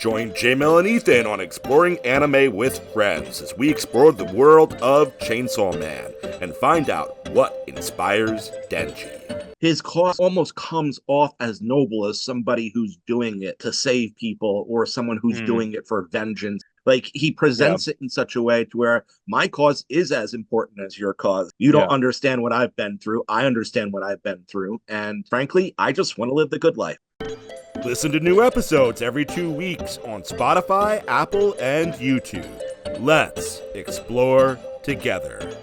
Join J-Mel and Ethan on Exploring Anime with Friends as we explore the world of Chainsaw Man and find out what inspires Denji. His cause almost comes off as noble as somebody who's doing it to save people or someone who's doing it for vengeance. Like, he presents it in such a way to where my cause is as important as your cause. You don't understand what I've been through. I understand what I've been through. And frankly, I just want to live the good life. Listen to new episodes every 2 weeks on Spotify, Apple, and YouTube. Let's explore together.